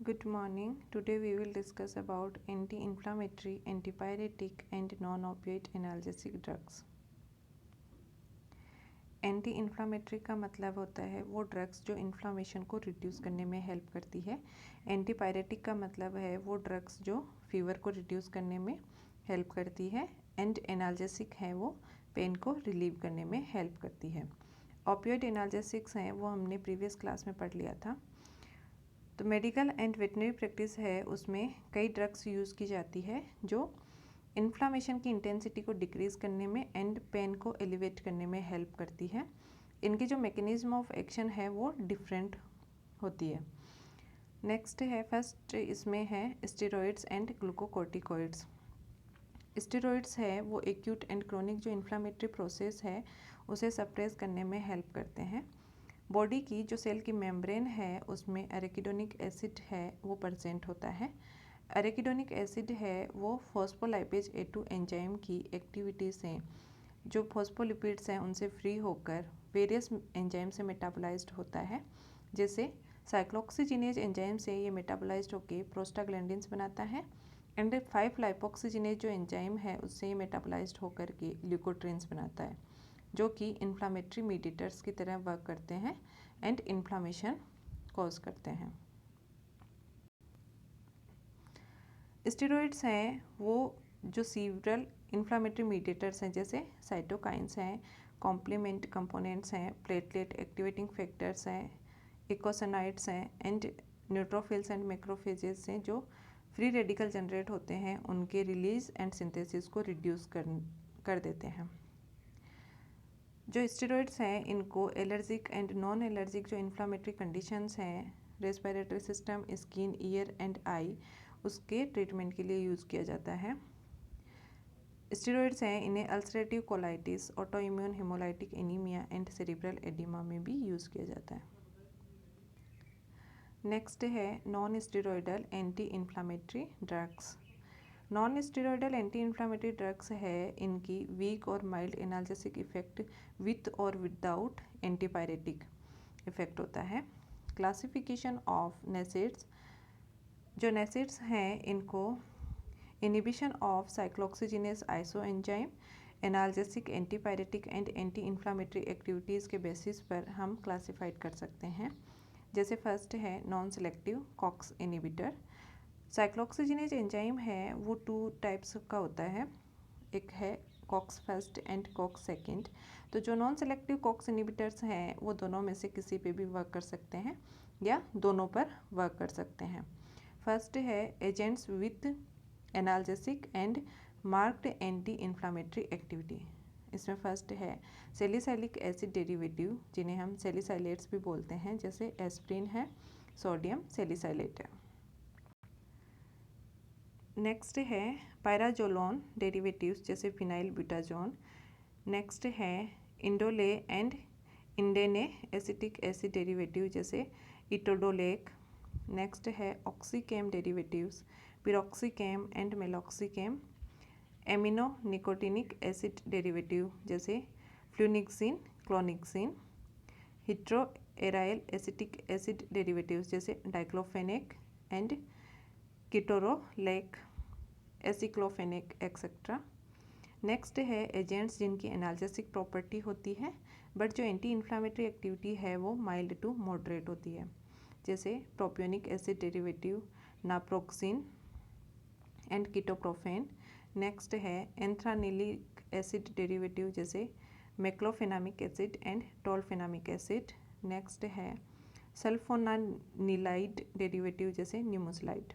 Good morning. Today we will discuss about anti-inflammatory, antipyretic and non-opioid analgesic drugs. Anti inflammatory का मतलब होता है वो ड्रग्स जो इन्फ्लामेशन को रिड्यूस करने में हेल्प करती है। एंटीपायरेटिक का मतलब है वो ड्रग्स जो फीवर को रिड्यूस करने में हेल्प करती है। एंड एनाल्जेसिक है वो पेन को रिलीव करने में हेल्प करती है। ऑपियोइड एनाल्जेसिक्स हैं वो हमने प्रीवियस क्लास में पढ़ लिया था। तो मेडिकल एंड वेटनरी प्रैक्टिस है उसमें कई ड्रग्स यूज़ की जाती है जो इन्फ्लामेशन की इंटेंसिटी को डिक्रीज़ करने में एंड पेन को एलिवेट करने में हेल्प करती है। इनकी जो मैकेनिज्म ऑफ एक्शन है वो डिफरेंट होती है। नेक्स्ट है फर्स्ट इसमें है स्टेरॉइड्स एंड ग्लूकोकोर्टिकॉइड्स। स्टेरॉइड्स है वो एक्यूट एंड क्रोनिक जो इन्फ्लामेटरी प्रोसेस है उसे सप्रेस करने में हेल्प करते हैं। बॉडी की जो सेल की मेम्ब्रेन है उसमें एराकिडोनिक एसिड है वो प्रेजेंट होता है। एराकिडोनिक एसिड है वो फॉस्फोलाइपेज A2 एंजाइम की एक्टिविटी से जो फॉस्फोलिपिड्स हैं उनसे फ्री होकर वेरियस एंजाइम से मेटाबोलाइज्ड होता है। जैसे साइक्लोक्सीजिनेज एंजाइम से ये मेटाबोलाइज्ड होकर प्रोस्टाग्लैंडिन्स बनाता है एंड 5 लाइपोक्सीजिनेज जो एंजाइम है उससे ये मेटाबोलाइज्ड होकर के ल्यूकोट्रिन्स बनाता है जो कि इन्फ्लामेटरी मीडिएटर्स की तरह वर्क करते हैं एंड इन्फ्लामेशन कॉज करते हैं। स्टेरॉइड्स हैं वो जो सीवरल इन्फ्लामेटरी मीडिएटर्स हैं जैसे साइटोकाइंस हैं, कॉम्प्लीमेंट कंपोनेंट्स हैं, प्लेटलेट एक्टिवेटिंग फैक्टर्स हैं, इकोसोनाइड्स हैं एंड न्यूट्रोफिल्स एंड मैक्रोफेजेस हैं जो फ्री रेडिकल जनरेट होते हैं उनके रिलीज एंड सिंथेसिस को रिड्यूस कर देते हैं। जो स्टेरॉइड्स हैं इनको एलर्जिक एंड नॉन एलर्जिक जो इन्फ्लामेटरी कंडीशंस हैं respiratory system, skin, year and I उसके ट्रीटमेंट के लिए यूज़ किया जाता है। स्टेरॉइड्स हैं इन्हें ulcerative colitis, auto immune haemolytic anaemia and cerebral oedema में भी यूज़ किया जाता है। नेक्स्ट है non steroidal anti inflammatory drugs. Non steroidal anti inflammatory drugs है इनकी वीक और माइल्ड एनाल्जेसिक इफेक्ट विथ और विदाउट एंटीपायरेटिक इफेक्ट होता है। क्लासिफिकेशन ऑफ नेसेट्स, जो नेसेट्स हैं इनको inhibition of cyclooxygenase isoenzyme, analgesic, antipyretic and anti inflammatory activities के बेसिस पर हम क्लासिफाइड कर सकते हैं। जैसे फर्स्ट है non selective COX inhibitor. Cyclooxygenase enzyme है वो 2 टाइप्स का होता है, एक है COX first and COX second. तो जो नॉन सेलेक्टिव कॉक्स इनिबिटर्स हैं वो दोनों में से किसी पे भी वर्क कर सकते हैं या दोनों पर वर्क कर सकते हैं। फर्स्ट है agents with analgesic and marked anti inflammatory activity. इसमें फर्स्ट है सैलिसाइलिक एसिड डेरिवेटिव जिन्हें हम सैलिसाइलेट्स भी बोलते हैं, जैसे एस्प्रिन है, सोडियम सैलिसाइलेट है। नेक्स्ट है पायराजोलोन डेरिवेटिव्स जैसे फिनाइल ब्यूटाजोन। नेक्स्ट है indole and indene acetic acid derivative जैसे इटोडोलेक। नेक्स्ट है oxicam derivatives piroxicam and meloxicam. Amino nicotinic acid derivative जैसे flunixin, clonixin. Hetero aryl acetic acid derivatives जैसे diclofenac and ketorolac, aceclofenac etcetera. Next है agents जिनकी analgesic property होती है but जो anti inflammatory activity है वो माइल्ड टू मॉडरेट होती है, जैसे propionic acid derivative, naproxen and ketoprofen. Next है एंथ्रानिलिक एसिड डेरिवेटिव जैसे meclofenamic acid and tolfenamic acid. Next है सल्फोनानिलाइड डेरिवेटिव जैसे न्यूमोसलाइड।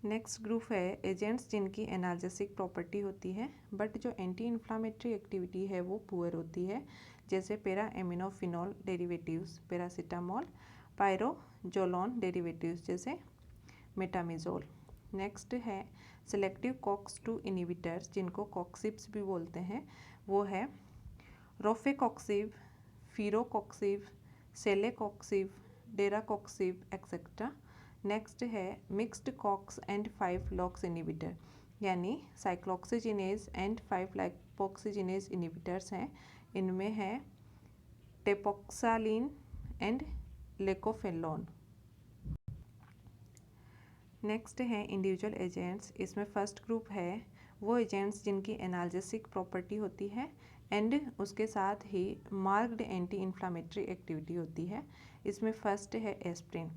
नेक्स्ट ग्रुप है एजेंट्स जिनकी एनाल्जेसिक प्रॉपर्टी होती है बट जो एंटी इन्फ्लामेटरी एक्टिविटी है वो पुअर होती है, जैसे para aminophenol derivatives, paracetamol, pyrazolone derivatives जैसे मेटामिजोल। नेक्स्ट है सेलेक्टिव कॉक्स-2 इनिबिटर्स जिनको कॉक्सिब्स भी बोलते हैं, वो है rofecoxib, firocoxib, celecoxib, deracoxib et cetera. Next है mixed COX and 5 LOX inhibitor यानी साइक्लोक्सीजिनेज एंड 5 लाइपोक्सीजिनेज इनिबिटर्स हैं। इनमें है टेपोक्सालिन एंड लेकोफेलोन। नेक्स्ट है इंडिविजुअल एजेंट्स। इसमें फर्स्ट ग्रुप है वो एजेंट्स जिनकी एनाल्जेसिक प्रॉपर्टी होती है एंड उसके साथ ही मार्क्ड एंटी इन्फ्लामेटरी एक्टिविटी होती है। इसमें फर्स्ट है एस्प्रिन।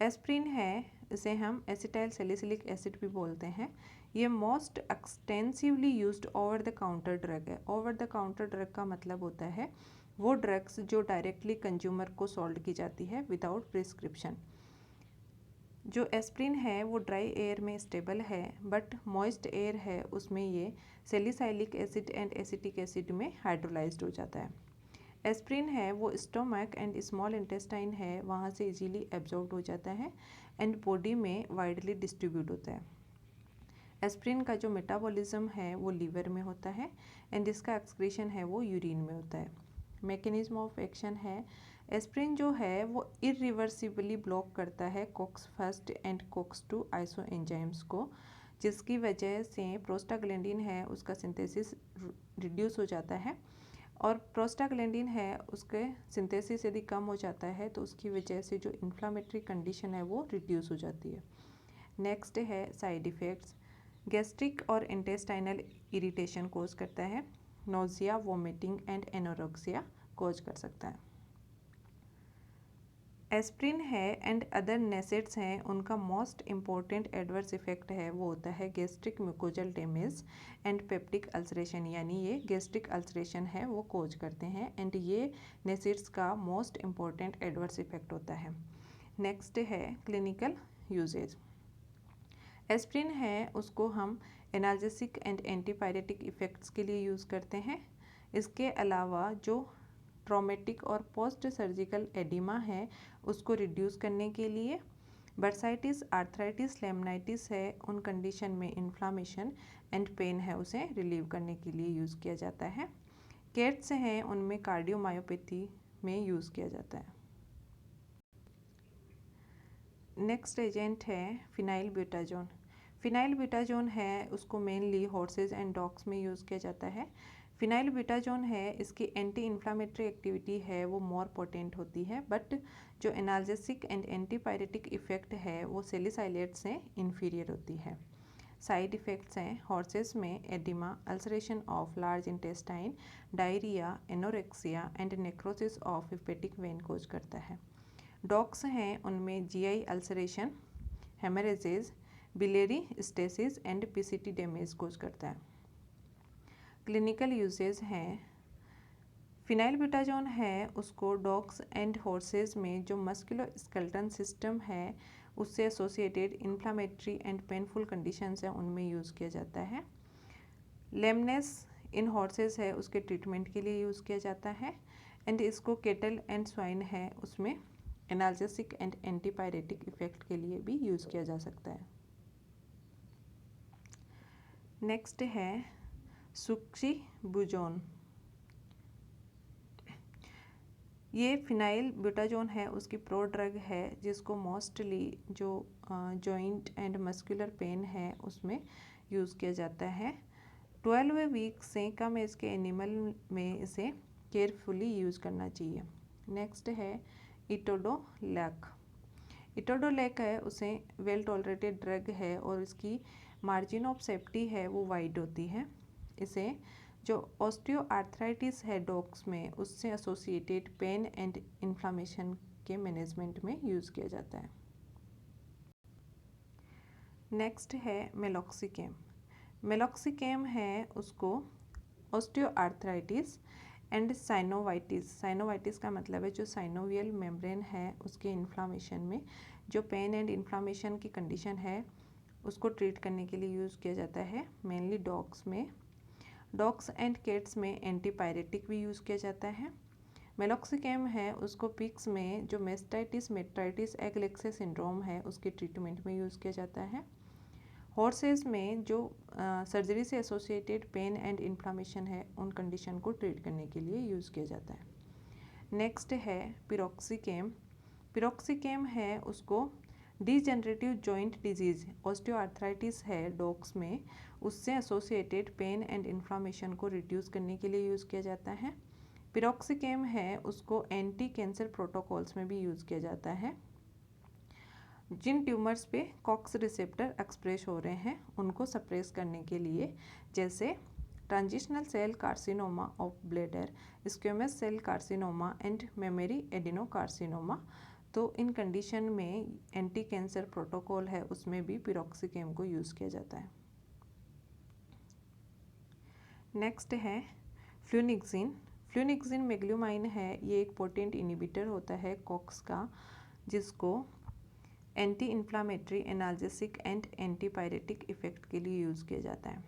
एस्प्रिन है, इसे हम एसिटाइल सैलिसिलिक एसिड भी बोलते हैं। ये most extensively used over the counter drug है। ओवर द काउंटर ड्रग का मतलब होता है वो ड्रग्स जो डायरेक्टली कंज्यूमर को सोल्ड की जाती है विदाउट प्रिस्क्रिप्शन। जो एस्प्रिन है वो ड्राई एयर में स्टेबल है, बट मॉइस्ट एयर है उसमें ये salicylic acid and acetic acid में हाइड्रोलाइज्ड हो जाता है। एस्प्रिन है वो स्टोमक एंड स्मॉल इंटेस्टाइन है वहाँ से इजीली एब्जॉर्ब हो जाता है एंड बॉडी में वाइडली डिस्ट्रीब्यूट होता है। एस्प्रिन का जो मेटाबॉलिज्म है वो लीवर में होता है एंड इसका एक्सक्रीशन है वो यूरिन में होता है। मैकेनिज्म ऑफ एक्शन है, एस्प्रिन जो है वो इरिवर्सिबली ब्लॉक करता है COX first and COX two iso enzymes को, जिसकी वजह से प्रोस्टाग्लैंडिन है उसका सिंथेसिस रिड्यूस हो जाता है। और प्रोस्टाग्लैंडिन है उसके सिंथेसिस यदि कम हो जाता है तो उसकी वजह से जो इन्फ्लामेटरी कंडीशन है वो रिड्यूस हो जाती है। नेक्स्ट है साइड इफ़ेक्ट्स। गैस्ट्रिक और इंटेस्टाइनल इरिटेशन कोज करता है। नोजिया, वोमिटिंग एंड एनोरेक्सिया कोज कर सकता है। एस्प्रिन है एंड अदर नेसेट्स हैं, उनका मोस्ट इम्पॉर्टेंट एडवर्स इफेक्ट है वो होता है gastric mucosal damage and peptic ulceration, यानी ये गैस्ट्रिक अल्सरेशन है वो कोज करते हैं एंड ये नेसेट्स का मोस्ट इम्पॉर्टेंट एडवर्स इफेक्ट होता है। नेक्स्ट है क्लिनिकल यूजेज। एस्प्रिन है उसको हम एनाल्जेसिक एंड एंटीपायरेटिक इफ़ेक्ट्स के लिए यूज़ करते हैं। इसके अलावा जो ट्रॉमेटिक और पोस्ट सर्जिकल एडिमा है उसको रिड्यूस करने के लिए, बर्साइटिस, आर्थराइटिस, लेमनाइटिस है उन कंडीशन में इन्फ्लामेशन एंड पेन है उसे रिलीव करने के लिए यूज़ किया जाता है। केट्स हैं उनमें कार्डियोमायोपैथी में यूज़ किया जाता है। नेक्स्ट एजेंट है फिनाइल ब्यूटाजोन। फिनाइल ब्यूटाजोन है उसको मेनली हॉर्सेज एंड डॉग्स में यूज़ किया जाता है। फिनाइल ब्यूटाजोन है इसकी एंटी इन्फ्लामेटरी एक्टिविटी है वो मोर पोटेंट होती है, बट जो एनाल्जेसिक एंड एंटीपायरेटिक इफेक्ट है वो सैलिसाइलेट से इन्फीरियर होती है। साइड इफ़ेक्ट्स हैं हॉर्सेस में oedema, ulceration of large intestine, diarrhoea, anorexia and necrosis of hepatic vein cause करता है। डॉग्स हैं उनमें GI ulceration, haemorrhages, biliary stasis and PCT damage cause करता है। क्लिनिकल यूजेज हैं, फिनाइल ब्यूटाजोन है उसको डॉग्स एंड हॉर्सेज में जो मस्कुलोस्केलेटल सिस्टम है उससे associated inflammatory and painful conditions हैं उनमें यूज़ किया जाता है। लेमनेस इन हॉर्सेज है उसके ट्रीटमेंट के लिए यूज़ किया जाता है एंड इसको केटल एंड स्वाइन है उसमें एनाल्जेसिक एंड एंटीपायरेटिक इफेक्ट के लिए भी यूज़ किया जा सकता है। नेक्स्ट है सुक्सीबुजोन। ये फिनाइल ब्यूटाजोन है उसकी प्रो ड्रग है जिसको मोस्टली जो जॉइंट एंड मस्कुलर पेन है उसमें यूज़ किया जाता है। 12 वीक से कम एज के एनिमल में इसे केयरफुली यूज़ करना चाहिए। नेक्स्ट है इटोडोलैक। इटोडोलैक है उसे वेल टॉलरेटेड ड्रग है और इसकी मार्जिन ऑफ सेफ्टी है वो वाइड होती है। इसे जो ऑस्टियोआर्थराइटिस है डॉग्स में उससे एसोसिएटेड पेन एंड इन्फ्लामेशन के मैनेजमेंट में यूज़ किया जाता है। नेक्स्ट है मेलॉक्सिकेम। मेलॉक्सिकेम है उसको ऑस्टियोआर्थराइटिस एंड साइनोवाइटिस, साइनोवाइटिस का मतलब है जो साइनोवियल मेम्ब्रेन है उसके इन्फ्लामेशन में जो पेन एंड इन्फ्लामेशन की कंडीशन है उसको ट्रीट करने के लिए यूज़ किया जाता है मेनली डॉग्स में। डॉग्स एंड कैट्स में एंटीपायरेटिक भी यूज़ किया जाता है। मेलॉक्सिकेम है उसको पिग्स में जो मेस्टाइटिस, मेट्राइटिस, एगलेक्से सिंड्रोम है उसके ट्रीटमेंट में यूज़ किया जाता है। हॉर्सेज में जो सर्जरी से एसोसिएटेड पेन एंड इन्फ्लामेशन है उन कंडीशन को ट्रीट करने के लिए यूज़ किया जाता है। नेक्स्ट है पिरोक्सिकेम। पिरोक्सिकेम है उसको डिजेनरेटिव जॉइंट डिजीज़ ऑस्टियोआर्थराइटिस है डॉग्स में उससे एसोसिएटेड पेन एंड इन्फ्लामेशन को रिड्यूस करने के लिए यूज़ किया जाता है। पिरोक्सिकेम है उसको एंटी कैंसर प्रोटोकॉल्स में भी यूज़ किया जाता है। जिन ट्यूमर्स पे कॉक्स रिसेप्टर एक्सप्रेस हो रहे हैं उनको सप्रेस करने के लिए, जैसे transitional cell carcinoma of bladder, squamous cell carcinoma and memory adenocarcinoma. तो इन कंडीशन में एंटी कैंसर प्रोटोकॉल है उसमें भी पिरोक्सिकेम को यूज़ किया जाता है। नेक्स्ट है फ्लूनिक्सिन। फ्लूनिक्सिन मेग्लूमाइन है, ये एक पोटेंट इनिबिटर होता है कॉक्स का, जिसको anti inflammatory, analgesic and antipyretic effect के लिए यूज़ किया जाता है।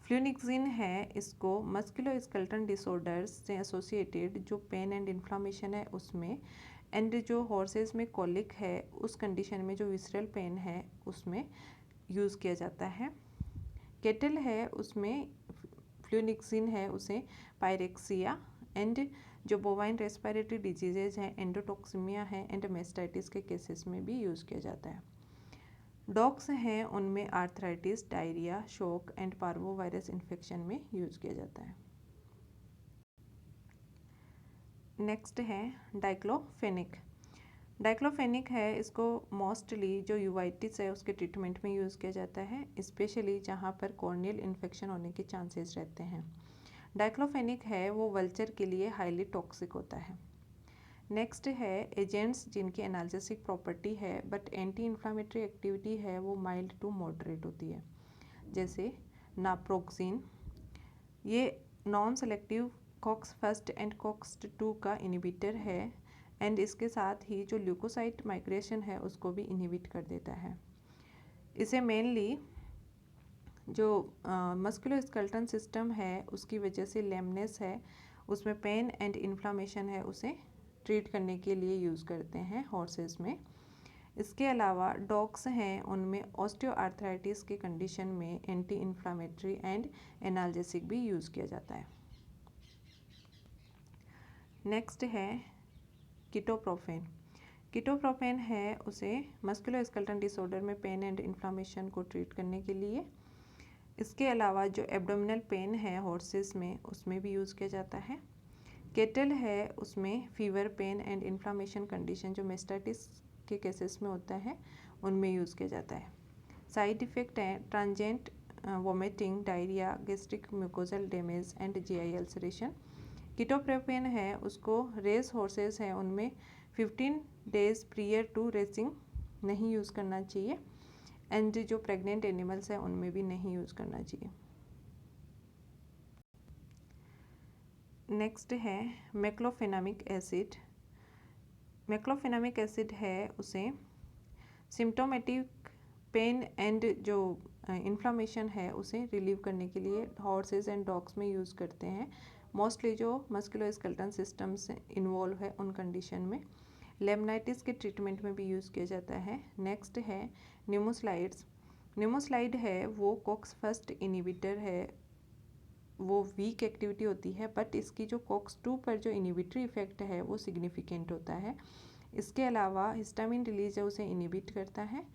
फ्लूनिक्सिन है, इसको मस्कुलोस्केलेटल डिसऑर्डर्स से एसोसिएटेड जो पेन एंड इन्फ्लामेशन है उसमें, एंड जो हॉर्सेस में कॉलिक है उस कंडीशन में जो विसरल पेन है उसमें यूज़ किया जाता है। केटल है उसमें फ्लूनिक्सिन है उसे पायरेक्सिया एंड जो बोवाइन रेस्पिरेटरी डिजीजेज हैं, एंडोटॉक्सिमिया है एंड मेस्टाइटिस के केसेस में भी यूज़ किया जाता है। डॉग्स हैं उनमें arthritis, diarrhoea, shock and parvovirus infection में यूज़ किया जाता है। नेक्स्ट है डाइक्लोफेनिक। डाइक्लोफेनिक है, इसको मोस्टली जो यूवाइटिस है उसके ट्रीटमेंट में यूज़ किया जाता है, स्पेशली जहाँ पर कॉर्नियल इन्फेक्शन होने के चांसेस रहते हैं। डाइक्लोफेनिक है वो वल्चर के लिए हाईली टॉक्सिक होता है। नेक्स्ट है एजेंट्स जिनकी एनाल्जेसिक प्रॉपर्टी है बट एंटी इन्फ्लामेटरी एक्टिविटी है वो माइल्ड टू मॉडरेट होती है, जैसे नाप्रोक्सिन। ये non selective COX first and COX 2 का इनिबिटर है एंड इसके साथ ही जो ल्यूकोसाइट माइग्रेशन है उसको भी इनहिबिट कर देता है। इसे मेनली जो मस्कुलोस्केलेटल सिस्टम है उसकी वजह से लेमनेस है उसमें पेन एंड इन्फ्लामेशन है उसे ट्रीट करने के लिए यूज़ करते हैं हॉर्सेस में। इसके अलावा डॉग्स हैं उनमें ऑस्टियोआर्थराइटिस के कंडीशन में एंटी इन्फ्लामेटरी एंड एनाल्जेसिक भी यूज़ किया जाता है। नेक्स्ट है कीटोप्रोफेन। कीटोप्रोफेन है उसे मस्कुलोस्केलेटल डिसऑर्डर में पेन एंड इन्फ्लामेशन को ट्रीट करने के लिए। इसके अलावा जो एब्डोमिनल पेन है हॉर्सेस में उसमें भी यूज़ किया जाता है। केटल है उसमें fever, pain and inflammation condition जो मेस्टाइटिस के केसेस में होता है उनमें यूज़ किया जाता है। साइड इफ़ेक्ट है transient vomiting, diarrhoea, gastric mucosal damage and GI ulceration. Ketoprofen है उसको रेस हॉर्सेस हैं उनमें 15 डेज प्रियर टू रेसिंग नहीं यूज़ करना चाहिए एंड जो प्रेग्नेंट एनिमल्स हैं उनमें भी नहीं यूज़ करना चाहिए। नेक्स्ट है मेक्लोफेनामिक एसिड। मेक्लोफेनामिक एसिड है उसे सिम्टोमेटिक पेन एंड जो इन्फ्लामेशन है उसे रिलीव करने के लिए हॉर्सेस एंड डॉग्स में यूज़ करते हैं, मोस्टली जो मस्कुलोस्केलेटल सिस्टम से इन्वॉल्व है उन कंडीशन में। लेमनाइटिस के ट्रीटमेंट में भी यूज़ किया जाता है। नेक्स्ट है न्यूमोस्लाइड्स। न्यूमोस्लाइड है वो कॉक्स फर्स्ट इनिबिटर है, वो वीक एक्टिविटी होती है बट इसकी जो कॉक्स 2 पर जो इनिबिटरी इफेक्ट है वो सिग्निफिकेंट होता है। इसके अलावा हिस्टामिन रिलीज है उसे इनिबिट करता है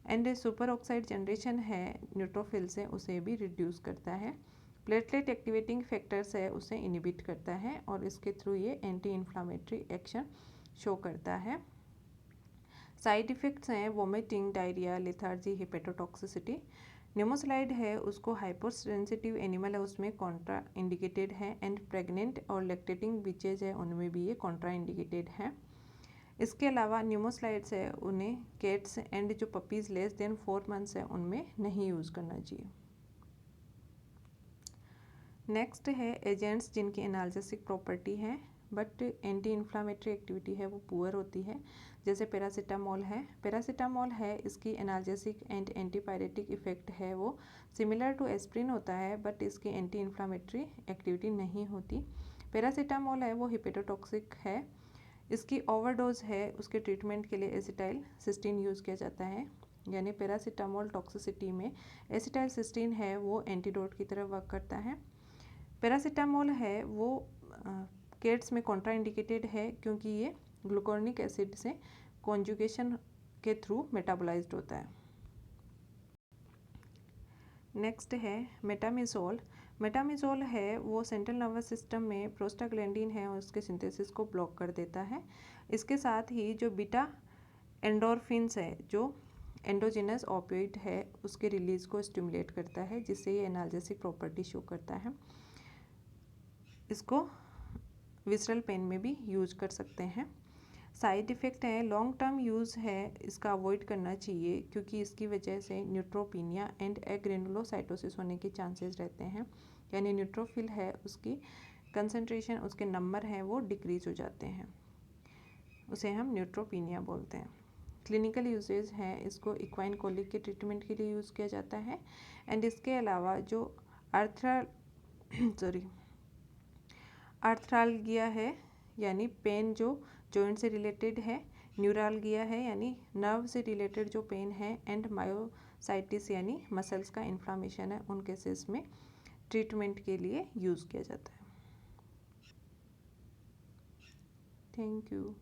एंड सुपर ऑक्साइड जनरेशन है न्यूट्रोफिल से उसे भी रिड्यूस करता है। प्लेटलेट एक्टिवेटिंग फैक्टर्स है उसे इनिबिट करता है और इसके थ्रू ये एंटी इन्फ्लामेटरी एक्शन शो करता है। साइड इफ़ेक्ट्स हैं वोमिटिंग, डायरिया, लेथार्जी, हेपेटोटॉक्सिसिटी। न्यूमोस्लाइड है उसको हाइपोसेंसिटिव एनिमल है उसमें कॉन्ट्रा इंडिकेटेड है एंड प्रेग्नेंट और लैक्टेटिंग बिचेज है उनमें भी ये कॉन्ट्रा इंडिकेटेड है। इसके अलावा न्यूमोस्लाइड्स है उन्हें कैट्स एंड जो पपीज़ लेस देन 4 मंथ्स है उनमें नहीं यूज़ करना चाहिए। नेक्स्ट है एजेंट्स जिनकी एनाल्जेसिक प्रॉपर्टी है बट एंटी इन्फ्लामेटरी एक्टिविटी है वो पुअर होती है, जैसे पैरासीटामोल है। पैरासीटामोल है इसकी एनाल्जेसिक एंड एंटीपायरेटिक इफेक्ट है वो सिमिलर टू एस्प्रिन होता है बट इसकी एंटी इन्फ्लामेटरी एक्टिविटी नहीं होती। पैरासीटामोल है वो हिपेटोटॉक्सिक है, इसकी ओवरडोज है उसके ट्रीटमेंट के लिए एसिटाइल सिस्टीन यूज़ किया जाता है, यानी पैरासीटामोल टॉक्सिसिटी में एसिटाइल सिस्टीन है वो एंटीडोट की तरह वर्क करता है। पैरासीटामोल है वो कैट्स में कॉन्ट्रा इंडिकेटेड है क्योंकि ये ग्लूकोनिक एसिड से कॉन्जुगेशन के थ्रू मेटाबोलाइज्ड होता है। नेक्स्ट है मेटामिसोल। मेटामिसोल है वो सेंट्रल नर्वस सिस्टम में प्रोस्टाग्लैंडिन है और उसके सिंथेसिस को ब्लॉक कर देता है। इसके साथ ही जो बीटा एंडोर्फिन्स है जो एंडोजिनस ओपियोइड है उसके रिलीज को स्टिमुलेट करता है, जिससे ये एनाल्जेसिक प्रॉपर्टी शो करता है। इसको विसरल पेन में भी यूज कर सकते हैं। साइड इफ़ेक्ट है, लॉन्ग टर्म यूज़ है इसका अवॉइड करना चाहिए, क्योंकि इसकी वजह से न्यूट्रोपिनिया एंड एग्रेनुलोसाइटोसिस होने के चांसेस रहते हैं। यानी न्यूट्रोफिल है उसकी कंसंट्रेशन, उसके नंबर हैं वो डिक्रीज हो जाते हैं, उसे हम न्यूट्रोपिनिया बोलते हैं। क्लिनिकल यूजेज हैं, इसको इक्वाइन कोलिक के ट्रीटमेंट के लिए यूज़ किया जाता है। एंड इसके अलावा जो आर्थ्रालगिया है यानी पेन जो जॉइंट से रिलेटेड है, न्यूरालगिया है यानी नर्व से रिलेटेड जो पेन है, एंड मायोसाइटिस यानी मसल्स का इन्फ्लामेशन है, उन केसेस में ट्रीटमेंट के लिए यूज़ किया जाता है। Thank you.